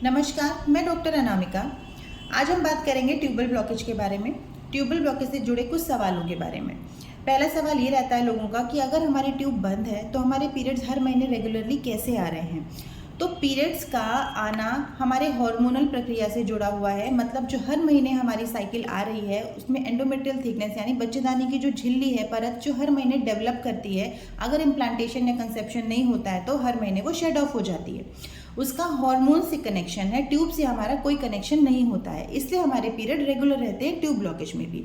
नमस्कार, मैं डॉक्टर अनामिका। आज हम बात करेंगे ट्यूबल ब्लॉकेज के बारे में। ट्यूबल ब्लॉकेज से जुड़े कुछ सवालों के बारे में। पहला सवाल ये रहता है लोगों का कि अगर हमारी ट्यूब बंद है तो हमारे पीरियड्स हर महीने रेगुलरली कैसे आ रहे हैं। तो पीरियड्स का आना हमारे हार्मोनल प्रक्रिया से जुड़ा हुआ है। मतलब जो हर महीने हमारी साइकिल आ रही है उसमें एंडोमेट्रियल थिकनेस यानी बच्चेदानी की जो झिल्ली है, परत, जो हर महीने डेवलप करती है, अगर इम्प्लांटेशन या कंसेप्शन नहीं होता है तो हर महीने वो शेड ऑफ हो जाती है। उसका हार्मोन से कनेक्शन है, ट्यूब से हमारा कोई कनेक्शन नहीं होता है, इसलिए हमारे पीरियड रेगुलर रहते हैं ट्यूब ब्लॉकेज में भी।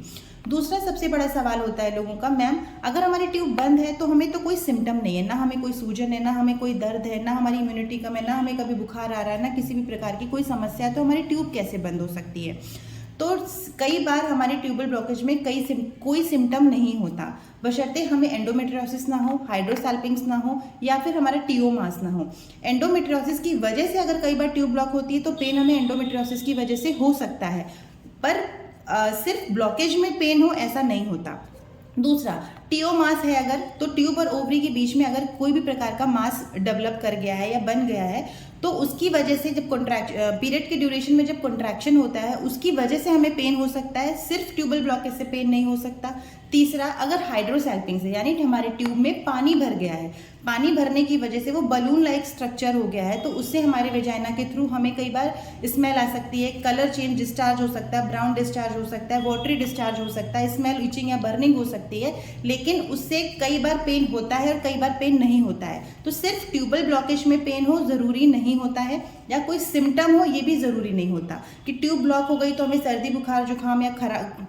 दूसरा सबसे बड़ा सवाल होता है लोगों का, मैम अगर हमारी ट्यूब बंद है तो हमें तो कोई सिम्टम नहीं है, ना हमें कोई सूजन है, ना हमें कोई दर्द है, ना हमारी इम्यूनिटी कम है, ना हमें कभी बुखार आ रहा है, ना किसी भी प्रकार की कोई समस्या है, तो हमारी ट्यूब कैसे बंद हो सकती है। तो कई बार हमारे ट्यूबल ब्लॉकेज में कोई सिम्टम नहीं होता, बशर्ते हमें एंडोमेट्रियोसिस ना हो, हाइड्रोसैल्पिंग्स ना हो, या फिर हमारा टीओमास ना हो। एंडोमेट्रियोसिस की वजह से अगर कई बार ट्यूब ब्लॉक होती है तो पेन हमें एंडोमेट्रियोसिस की वजह से हो सकता है, पर सिर्फ ब्लॉकेज में पेन हो ऐसा नहीं होता। दूसरा, टीओमास है अगर, तो ट्यूब और ओवरी के बीच में अगर कोई भी प्रकार का मास डेवलप कर गया है या बन गया है तो उसकी वजह से जब पीरियड के ड्यूरेशन में जब कॉन्ट्रैक्शन होता है उसकी वजह से हमें पेन हो सकता है, सिर्फ ट्यूबल ब्लॉकेज से पेन नहीं हो सकता। तीसरा, अगर हाइड्रोसैल्पिंग से यानी हमारे ट्यूब में पानी भर गया है, पानी भरने की वजह से वो बलून लाइक स्ट्रक्चर हो गया है, तो उससे हमारे वेजाइना के थ्रू हमें कई बार स्मेल आ सकती है, कलर चेंज डिस्चार्ज हो सकता है, ब्राउन डिस्चार्ज हो सकता है, वाटरी डिस्चार्ज हो सकता है, स्मेल, इचिंग या बर्निंग हो सकती है, लेकिन उससे कई बार पेन होता है और कई बार पेन नहीं होता है। तो सिर्फ ट्यूबल ब्लॉकेज में पेन हो ज़रूरी नहीं होता है, या कोई सिम्टम हो ये भी ज़रूरी नहीं होता कि ट्यूब ब्लॉक हो गई तो हमें सर्दी, बुखार, जुकाम या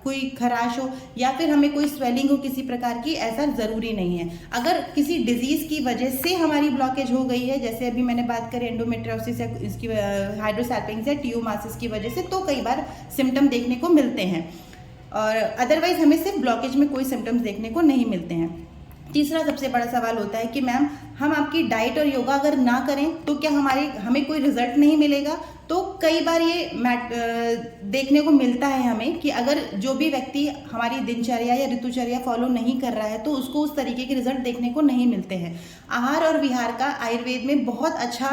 कोई खराश हो या फिर हमें कोई स्वेलिंग हो किसी प्रकार की, ऐसा ज़रूरी नहीं है। अगर किसी डिजीज़ की वजह से हमारी ब्लॉकेज हो गई है, जैसे अभी मैंने बात करी एंडोमेट्रियोसिस या इसकी हाइड्रोसैल्पिंग्स या टीओमासिस की वजह से, तो कई बार सिम्टम देखने को मिलते हैं, और अदरवाइज हमें सिर्फ ब्लॉकेज में कोई सिम्टम्स देखने को नहीं मिलते हैं। तीसरा सबसे बड़ा सवाल होता है कि मैम हम आपकी डाइट और योगा अगर ना करें तो क्या हमें कोई रिजल्ट नहीं मिलेगा। तो कई बार ये देखने को मिलता है हमें कि अगर जो भी व्यक्ति हमारी दिनचर्या या ऋतुचर्या फॉलो नहीं कर रहा है तो उसको उस तरीके के रिजल्ट देखने को नहीं मिलते हैं। आहार और विहार का आयुर्वेद में बहुत अच्छा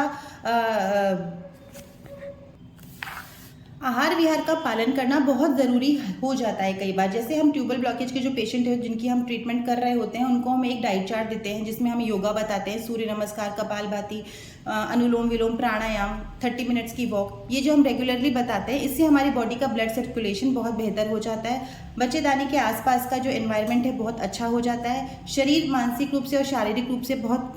आहार विहार का पालन करना बहुत ज़रूरी हो जाता है कई बार। जैसे हम ट्यूबल ब्लॉकेज के जो पेशेंट हैं जिनकी हम ट्रीटमेंट कर रहे होते हैं उनको हम एक डाइट चार्ट देते हैं जिसमें हम योगा बताते हैं, सूर्य नमस्कार, कपालभाति, अनुलोम विलोम, प्राणायाम, 30 मिनट्स की वॉक, ये जो हम रेगुलरली बताते हैं, इससे हमारी बॉडी का ब्लड सर्कुलेशन बहुत बेहतर हो जाता है, बच्चेदानी के आसपास का जो एनवायरनमेंट है बहुत अच्छा हो जाता है, शरीर मानसिक रूप से और शारीरिक रूप से बहुत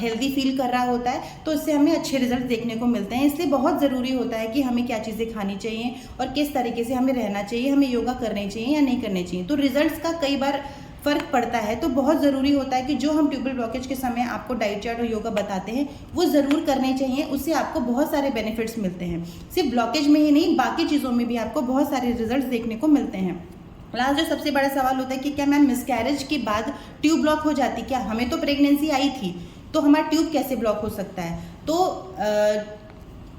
हेल्दी फील कर रहा होता है, तो इससे हमें अच्छे रिजल्ट देखने को मिलते हैं। इसलिए बहुत ज़रूरी होता है कि हमें क्या चीज़ें खानी चाहिए और किस तरीके से हमें रहना चाहिए, हमें योगा करने चाहिए या नहीं करने चाहिए। तो रिजल्ट्स का कई बार फ़र्क पड़ता है, तो बहुत ज़रूरी होता है कि जो हम ट्यूबल ब्लॉकेज के समय आपको डाइट चार्ट और योगा बताते हैं वो ज़रूर करने चाहिए। उससे आपको बहुत सारे बेनिफिट्स मिलते हैं, सिर्फ ब्लॉकेज में ही नहीं बाकी चीज़ों में भी आपको बहुत सारे रिजल्ट्स देखने को मिलते हैं। लास्ट जो सबसे बड़ा सवाल होता है कि क्या मैम मिसकैरेज के बाद ट्यूब ब्लॉक हो जाती, क्या हमें तो प्रेगनेंसी आई थी तो हमारा ट्यूब कैसे ब्लॉक हो सकता है। तो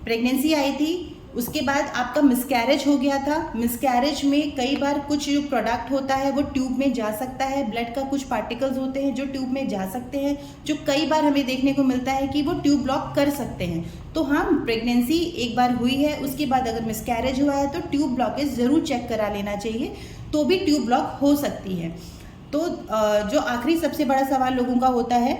प्रेगनेंसी आई थी, उसके बाद आपका मिसकैरेज हो गया था, मिसकैरेज में कई बार कुछ जो प्रोडक्ट होता है वो ट्यूब में जा सकता है, ब्लड का कुछ पार्टिकल्स होते हैं जो ट्यूब में जा सकते हैं, जो कई बार हमें देखने को मिलता है कि वो ट्यूब ब्लॉक कर सकते हैं। तो हाँ, प्रेगनेंसी एक बार हुई है, उसके बाद अगर मिसकैरेज हुआ है तो ट्यूब ब्लॉकेज ज़रूर चेक करा लेना चाहिए, तो भी ट्यूब ब्लॉक हो सकती है। तो जो आखिरी सबसे बड़ा सवाल लोगों का होता है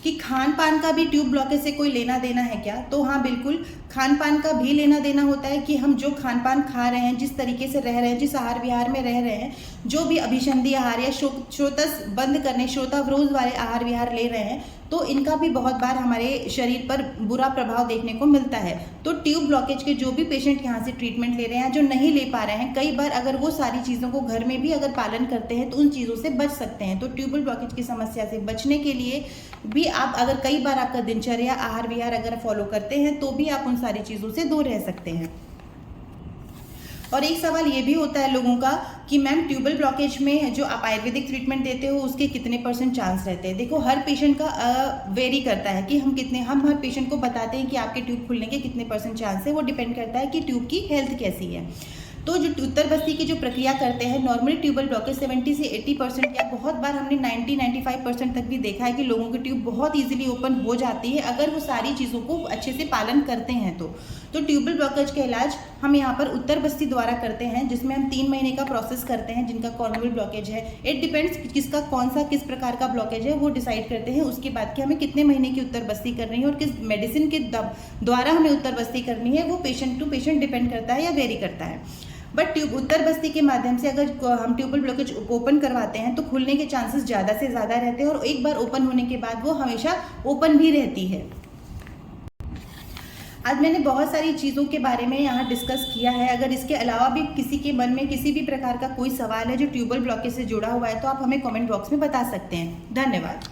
कि खान पान का भी ट्यूब ब्लॉकेज से कोई लेना देना है क्या। तो हाँ बिल्कुल, खान पान का भी लेना देना होता है कि हम जो खान पान खा रहे हैं, जिस तरीके से रह रहे हैं, जिस आहार विहार में रह रहे हैं, जो भी अभिसंधि आहार या श्रोतस बंद करने, श्रोतावरोध वाले आहार विहार ले रहे हैं, तो इनका भी बहुत बार हमारे शरीर पर बुरा प्रभाव देखने को मिलता है। तो ट्यूब ब्लॉकेज के जो भी पेशेंट यहाँ से ट्रीटमेंट ले रहे हैं, जो नहीं ले पा रहे हैं, कई बार अगर वो सारी चीज़ों को घर में भी अगर पालन करते हैं तो उन चीज़ों से बच सकते हैं। तो ट्यूबल ब्लॉकेज की समस्या से बचने के लिए भी आप अगर कई बार आपका दिनचर्या, आहार विहार अगर फॉलो करते हैं तो भी आप उन सारी चीज़ों से दूर रह सकते हैं। और एक सवाल ये भी होता है लोगों का कि मैम ट्यूबल ब्लॉकेज में जो आप आयुर्वेदिक ट्रीटमेंट देते हो उसके कितने % चांस रहते हैं। देखो, हर पेशेंट का वेरी करता है कि हम हर पेशेंट को बताते हैं कि आपके ट्यूब खुलने के कितने % चांस है, वो डिपेंड करता है कि ट्यूब की हेल्थ कैसी है। तो जो उत्तर बस्ती की जो प्रक्रिया करते हैं, नॉर्मली ट्यूबल ब्लॉकेज 70 से 80% या बहुत बार हमने 90-95% तक भी देखा है कि लोगों की ट्यूब बहुत ईजिली ओपन हो जाती है अगर वो सारी चीज़ों को अच्छे से पालन करते हैं। तो ट्यूबल ब्लॉकेज का इलाज हम यहाँ पर उत्तर बस्ती द्वारा करते हैं, जिसमें हम 3 महीने का प्रोसेस करते हैं जिनका कॉर्निवल ब्लॉकेज है। इट डिपेंड्स किसका कौन सा किस प्रकार का ब्लॉकेज है वो डिसाइड करते हैं उसके बाद कि हमें कितने महीने की उत्तर बस्ती करनी है और किस मेडिसिन के द्वारा हमें उत्तर बस्ती करनी है, वो पेशेंट टू पेशेंट डिपेंड करता है या वेरी करता है। बट उत्तर बस्ती के माध्यम से अगर हम ट्यूबल ब्लॉकेज ओपन करवाते हैं तो खुलने के चांसेस ज़्यादा से ज़्यादा रहते हैं और एक बार ओपन होने के बाद वो हमेशा ओपन भी रहती है। आज मैंने बहुत सारी चीज़ों के बारे में यहाँ डिस्कस किया है। अगर इसके अलावा भी किसी के मन में किसी भी प्रकार का कोई सवाल है जो ट्यूबल ब्लॉकेज से जुड़ा हुआ है तो आप हमें कमेंट बॉक्स में बता सकते हैं। धन्यवाद।